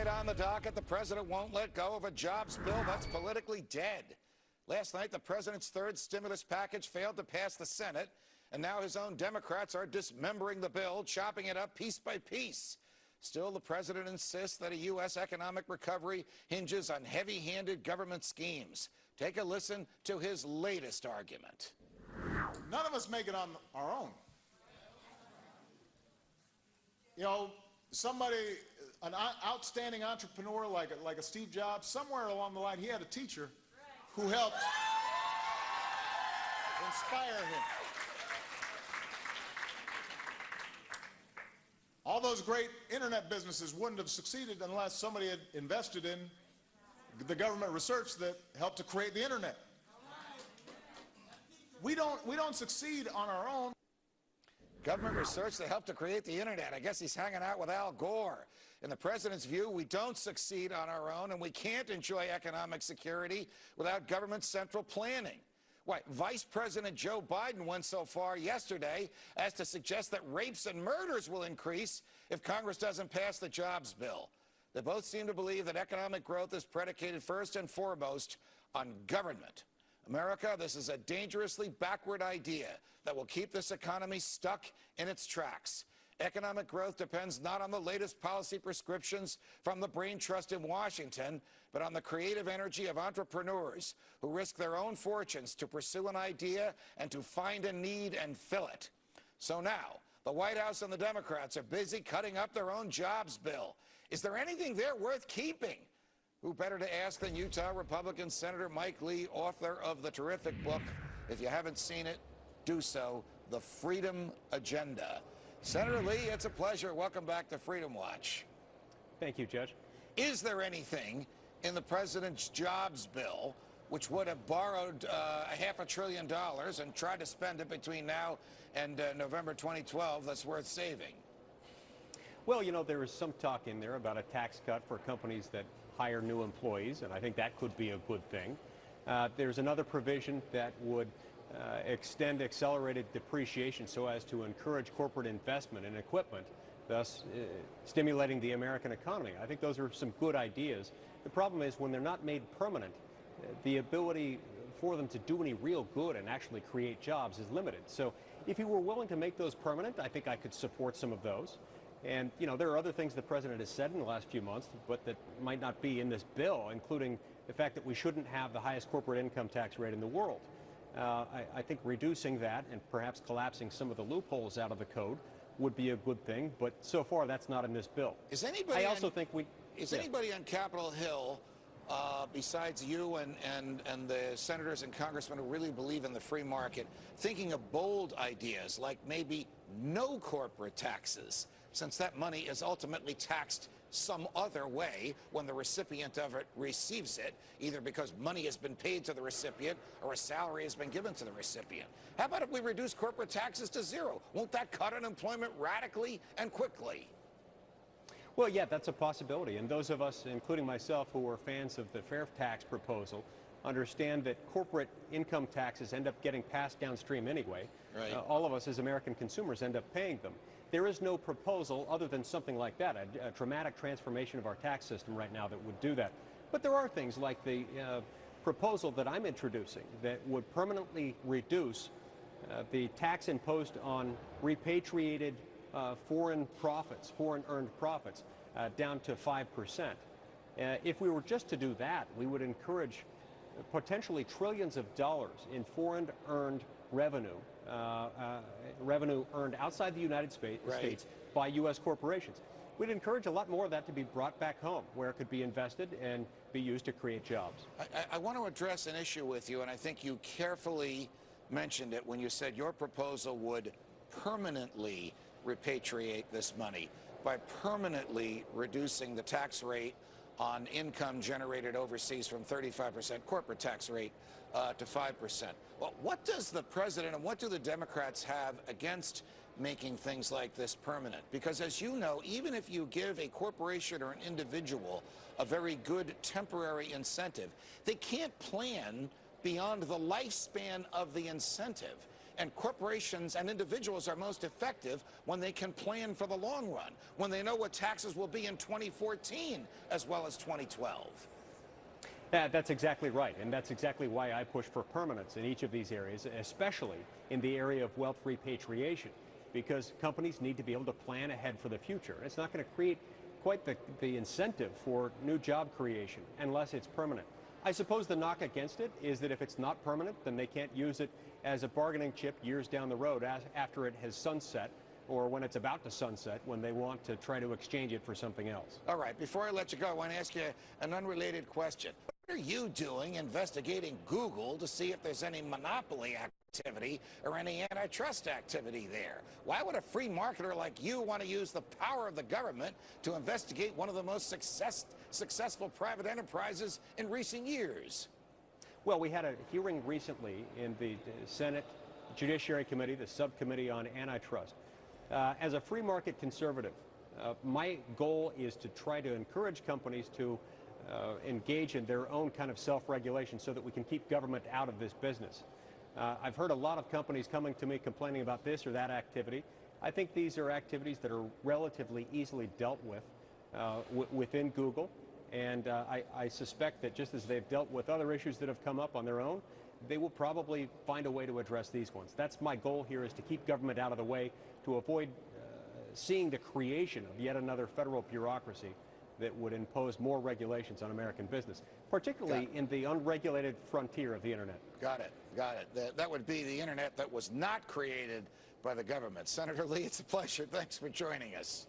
Tonight on the docket, the president won't let go of a jobs bill that's politically dead. Last night, the president's third stimulus package failed to pass the Senate, and now his own Democrats are dismembering the bill, chopping it up piece by piece. Still, the president insists that a U.S. economic recovery hinges on heavy-handed government schemes. Take a listen to his latest argument. None of us make it on our own. You know, somebody, an outstanding entrepreneur like a Steve Jobs, somewhere along the line, he had a teacher who helped inspire him. All those great internet businesses wouldn't have succeeded unless somebody had invested in the government research that helped to create the internet. We don't succeed on our own. Government research that helped to create the internet. I guess he's hanging out with Al Gore. In the president's view, we don't succeed on our own, and we can't enjoy economic security without government central planning. Why, Vice President Joe Biden went so far yesterday as to suggest that rapes and murders will increase if Congress doesn't pass the jobs bill. They both seem to believe that economic growth is predicated first and foremost on government. America, this is a dangerously backward idea that will keep this economy stuck in its tracks. Economic growth depends not on the latest policy prescriptions from the brain trust in Washington, but on the creative energy of entrepreneurs who risk their own fortunes to pursue an idea and to find a need and fill it. So now, the White House and the Democrats are busy cutting up their own jobs bill. Is there anything there worth keeping? Who better to ask than Utah Republican Senator Mike Lee, author of the terrific book, if you haven't seen it, do so, The Freedom Agenda. Senator Lee, it's a pleasure. Welcome back to Freedom Watch. Thank you, Judge. Is there anything in the president's jobs bill which would have borrowed $500 billion and tried to spend it between now and November 2012 that's worth saving? Well, you know, there is some talk in there about a tax cut for companies that hire new employees, and I think that could be a good thing. There's another provision that would extend accelerated depreciation so as to encourage corporate investment in equipment, thus stimulating the American economy. I think those are some good ideas. The problem is when they're not made permanent, the ability for them to do any real good and actually create jobs is limited. So if you were willing to make those permanent, I think I could support some of those. And, you know, there are other things the president has said in the last few months, but that might not be in this bill, including the fact that we shouldn't have the highest corporate income tax rate in the world. I think reducing that and perhaps collapsing some of the loopholes out of the code would be a good thing, but so far that's not in this bill. Is anybody anybody on Capitol Hill, besides you and the senators and congressmen who really believe in the free market, thinking of bold ideas like maybe no corporate taxes, since that money is ultimately taxed some other way when the recipient of it receives it, either because money has been paid to the recipient or a salary has been given to the recipient? How about if we reduce corporate taxes to zero? Won't that cut unemployment radically and quickly? Well, yeah, that's a possibility. And those of us, including myself, who are fans of the fair tax proposal, understand that corporate income taxes end up getting passed downstream anyway. Right. All of us as American consumers end up paying them. There is no proposal other than something like that, a dramatic transformation of our tax system right now that would do that. But there are things like the proposal that I'm introducing that would permanently reduce the tax imposed on repatriated foreign profits, foreign earned profits, down to 5%. If we were just to do that, we would encourage potentially trillions of dollars in foreign earned revenue, revenue earned outside the United States by U.S. corporations. We'd encourage a lot more of that to be brought back home, where it could be invested and be used to create jobs. I want to address an issue with you, and I think you carefully mentioned it when you said your proposal would permanently repatriate this money by permanently reducing the tax rate on income generated overseas from 35% corporate tax rate to 5%. Well, what does the president and what do the Democrats have against making things like this permanent? Because as you know, even if you give a corporation or an individual a very good temporary incentive, they can't plan beyond the lifespan of the incentive. And corporations and individuals are most effective when they can plan for the long run, when they know what taxes will be in 2014 as well as 2012. Yeah, that's exactly right, and that's exactly why I push for permanence in each of these areas, especially in the area of wealth repatriation, because companies need to be able to plan ahead for the future. It's not going to create quite the incentive for new job creation unless it's permanent. I suppose the knock against it is that if it's not permanent, then they can't use it as a bargaining chip years down the road after it has sunset, or when it's about to sunset, when they want to try to exchange it for something else. All right, before I let you go, I want to ask you an unrelated question. What are you doing investigating Google to see if there's any monopoly activity or any antitrust activity there? Why would a free marketer like you want to use the power of the government to investigate one of the most successful private enterprises in recent years? Well, we had a hearing recently in the Senate Judiciary Committee, the subcommittee on antitrust. As a free market conservative, my goal is to try to encourage companies to engage in their own kind of self-regulation so that we can keep government out of this business. I've heard a lot of companies coming to me complaining about this or that activity. I think these are activities that are relatively easily dealt with within Google. And I suspect that just as they've dealt with other issues that have come up on their own, they will probably find a way to address these ones. That's my goal here, is to keep government out of the way, to avoid seeing the creation of yet another federal bureaucracy that would impose more regulations on American business, particularly in the unregulated frontier of the Internet. Got it. Got it. That would be the Internet that was not created by the government. Senator Lee, it's a pleasure. Thanks for joining us.